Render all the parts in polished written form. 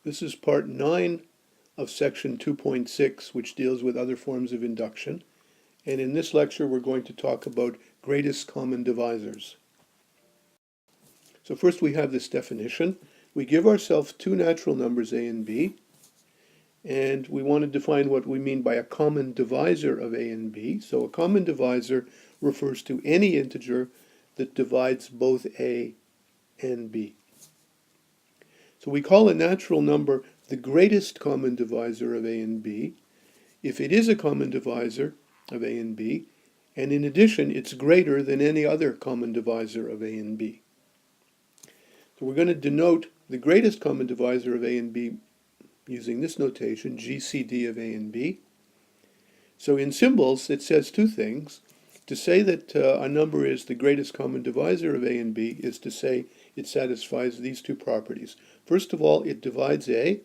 This is part 9 of section 2.6, which deals with other forms of induction. And in this lecture, we're going to talk about greatest common divisors. So first we have this definition. We give ourselves two natural numbers, a and b, and we want to define what we mean by a common divisor of a and b. So a common divisor refers to any integer that divides both a and b. So we call a natural number the greatest common divisor of a and b if it is a common divisor of a and b, and in addition it's greater than any other common divisor of a and b. So we're going to denote the greatest common divisor of a and b using this notation, GCD of a and b. So in symbols it says two things. To say that a number is the greatest common divisor of a and b is to say it satisfies these two properties. First of all, it divides a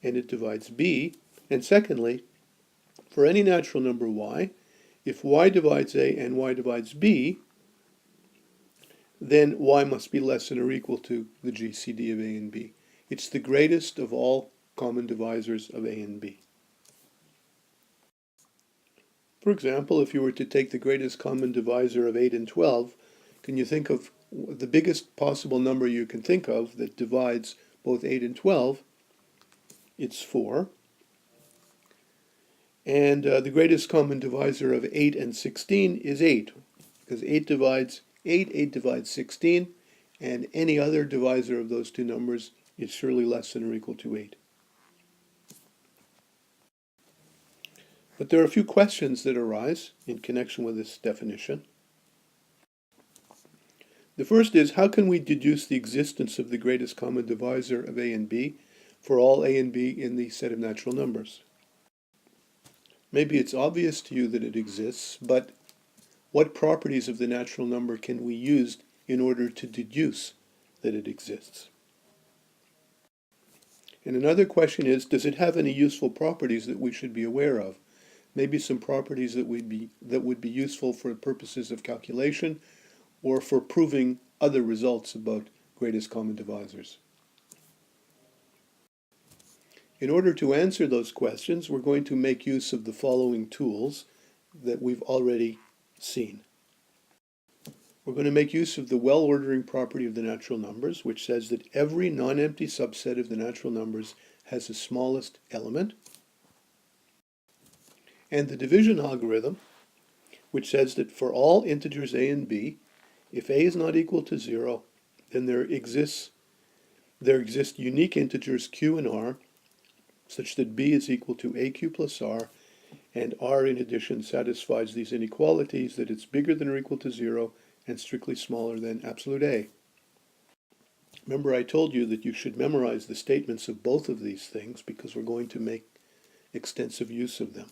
and it divides b, and secondly, for any natural number y, if y divides a and y divides b, then y must be less than or equal to the GCD of a and b. It's the greatest of all common divisors of a and b. For example, if you were to take the greatest common divisor of 8 and 12, can you think of the biggest possible number you can think of that divides both 8 and 12? It's 4. And the greatest common divisor of 8 and 16 is 8, because 8 divides 8, 8 divides 16, and any other divisor of those two numbers is surely less than or equal to 8. But there are a few questions that arise in connection with this definition. The first is, how can we deduce the existence of the greatest common divisor of a and b for all a and b in the set of natural numbers? Maybe it's obvious to you that it exists, but what properties of the natural number can we use in order to deduce that it exists? And another question is, does it have any useful properties that we should be aware of? Maybe some properties that would be useful for purposes of calculation or for proving other results about greatest common divisors. In order to answer those questions, we're going to make use of the following tools that we've already seen. We're going to make use of the well-ordering property of the natural numbers, which says that every non-empty subset of the natural numbers has the smallest element. And the division algorithm, which says that for all integers a and b, if a is not equal to 0, then there exist unique integers q and r, such that b is equal to aq plus r, and r in addition satisfies these inequalities, that it's bigger than or equal to 0 and strictly smaller than absolute a. Remember, I told you that you should memorize the statements of both of these things because we're going to make extensive use of them.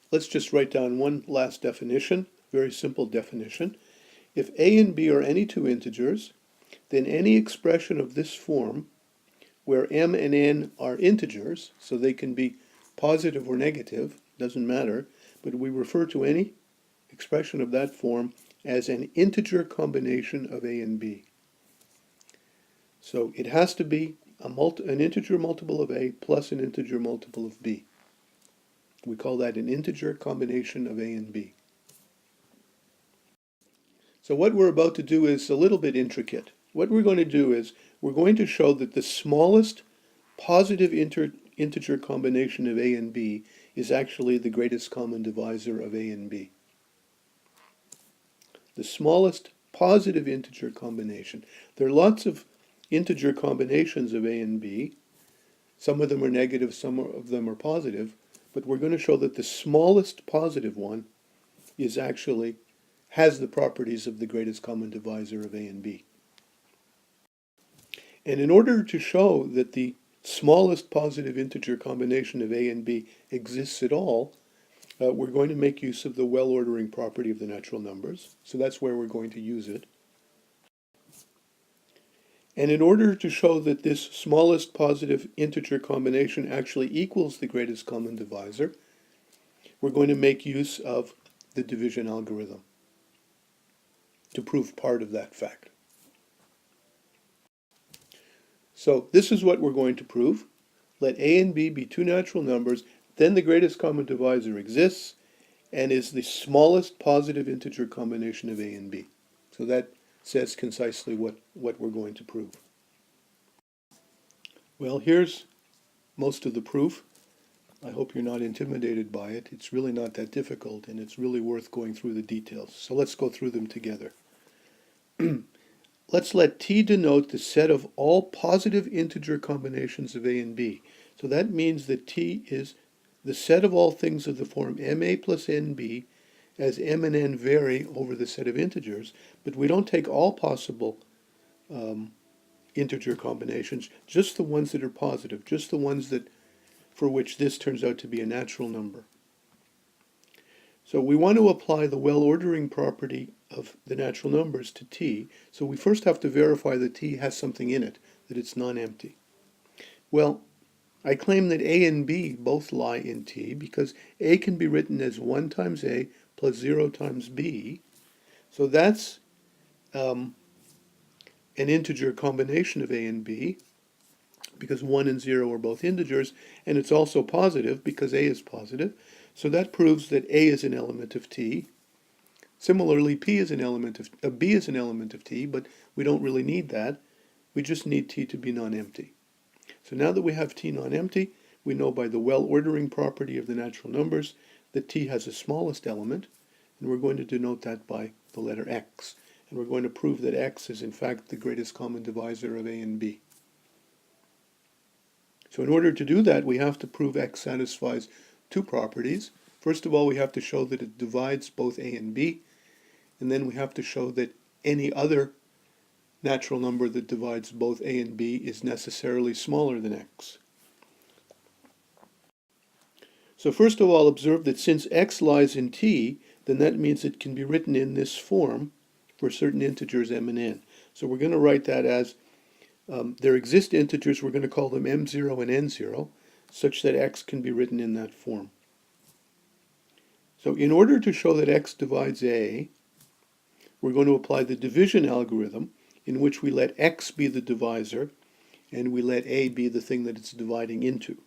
Let's just write down one last definition, very simple definition. If a and b are any two integers, then any expression of this form, where m and n are integers, so they can be positive or negative, doesn't matter, but we refer to any expression of that form as an integer combination of a and b. So it has to be an integer multiple of a plus an integer multiple of b. We call that an integer combination of a and b. So what we're about to do is a little bit intricate. What we're going to do is we're going to show that the smallest positive integer combination of a and b is actually the greatest common divisor of a and b. The smallest positive integer combination. There are lots of integer combinations of a and b. Some of them are negative, some of them are positive. But we're going to show that the smallest positive one has the properties of the greatest common divisor of a and b. And in order to show that the smallest positive integer combination of a and b exists at all, we're going to make use of the well-ordering property of the natural numbers. So that's where we're going to use it. And in order to show that this smallest positive integer combination actually equals the greatest common divisor, we're going to make use of the division algorithm to prove part of that fact. So this is what we're going to prove. Let a and b be two natural numbers, then the greatest common divisor exists and is the smallest positive integer combination of a and b. So that says concisely what we're going to prove. Well, here's most of the proof. I hope you're not intimidated by it. It's really not that difficult, and it's really worth going through the details. So let's go through them together. Let's let T denote the set of all positive integer combinations of A and B. So that means that T is the set of all things of the form MA plus NB as M and N vary over the set of integers, but we don't take all possible integer combinations, just the ones that are positive, just the ones that for which this turns out to be a natural number. So we want to apply the well-ordering property of the natural numbers to T, so we first have to verify that T has something in it, that it's non-empty. Well, I claim that A and B both lie in T because A can be written as 1 times A plus 0 times B, so that's an integer combination of A and B, because 1 and 0 are both integers, and it's also positive because A is positive. So that proves that A is an element of T. Similarly, B is an element of T, but we don't really need that. We just need T to be non-empty. So now that we have T non-empty, we know by the well-ordering property of the natural numbers that T has the smallest element, and we're going to denote that by the letter X. And we're going to prove that X is in fact the greatest common divisor of A and B. So in order to do that, we have to prove X satisfies two properties. First of all, we have to show that it divides both A and B, and then we have to show that any other natural number that divides both A and B is necessarily smaller than X. So first of all, observe that since X lies in T, then that means it can be written in this form for certain integers M and N. So we're going to write that as there exist integers, we're going to call them M0 and N0, such that X can be written in that form. So in order to show that X divides A, we're going to apply the division algorithm, in which we let X be the divisor, and we let A be the thing that it's dividing into.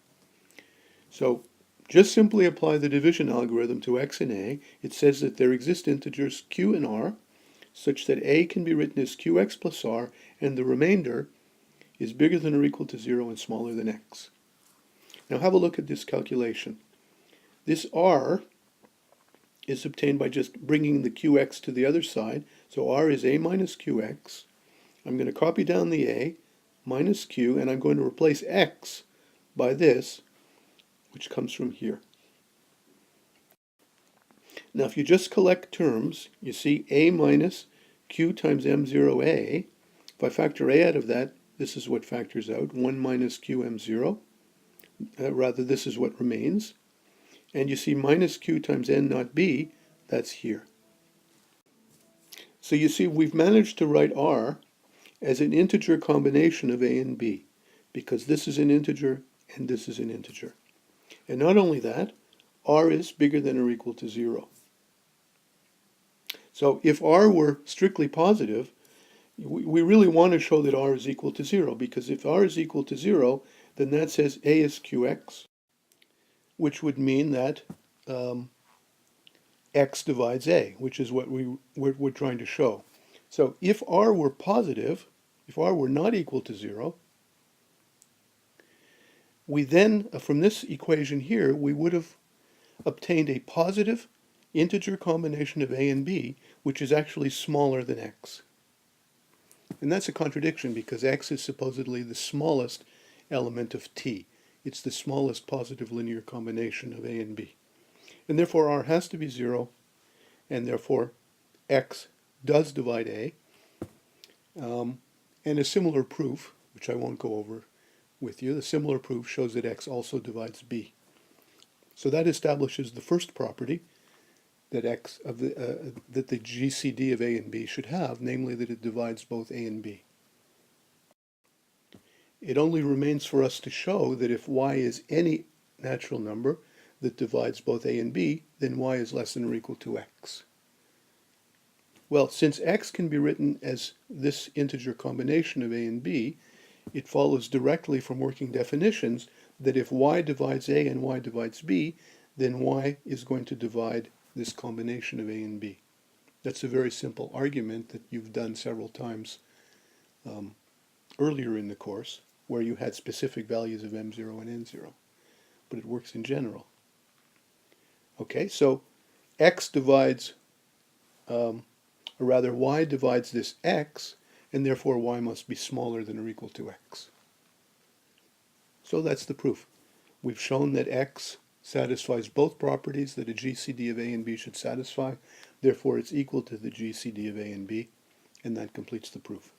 So just simply apply the division algorithm to X and A. It says that there exist integers Q and R, such that A can be written as QX plus R, and the remainder is bigger than or equal to 0 and smaller than X. Now have a look at this calculation. This R is obtained by just bringing the QX to the other side. So R is A minus QX. I'm going to copy down the A minus Q, and I'm going to replace X by this, which comes from here. Now if you just collect terms, you see A minus Q times M0A. If I factor A out of that, this is what factors out, 1 minus QM0. Rather, this is what remains. And you see minus Q times N naught B, that's here. So you see we've managed to write R as an integer combination of A and B, because this is an integer and this is an integer. And not only that, R is bigger than or equal to 0. So if R were strictly positive, we really want to show that R is equal to 0, because if R is equal to 0, then that says A is QX, which would mean that X divides A, which is what we're trying to show. So if R were positive, if R were not equal to 0, we then, from this equation here, we would have obtained a positive integer combination of A and B, which is actually smaller than X. And that's a contradiction, because X is supposedly the smallest element of T. It's the smallest positive linear combination of A and B. And therefore R has to be 0, and therefore X does divide A. And a similar proof, which I won't go over with you, the similar proof shows that X also divides B. So that establishes the first property that that the GCD of A and B should have, namely that it divides both A and B. It only remains for us to show that if Y is any natural number that divides both A and B, then Y is less than or equal to X. Well, since X can be written as this integer combination of A and B, it follows directly from working definitions that if y divides a and y divides b, then y is going to divide this combination of a and b. That's a very simple argument that you've done several times earlier in the course, where you had specific values of m0 and n0, but it works in general. Okay, so x divides, or rather y divides this x, and therefore y must be smaller than or equal to x. So that's the proof. We've shown that x satisfies both properties that a GCD of a and b should satisfy, therefore it's equal to the GCD of a and b, and that completes the proof.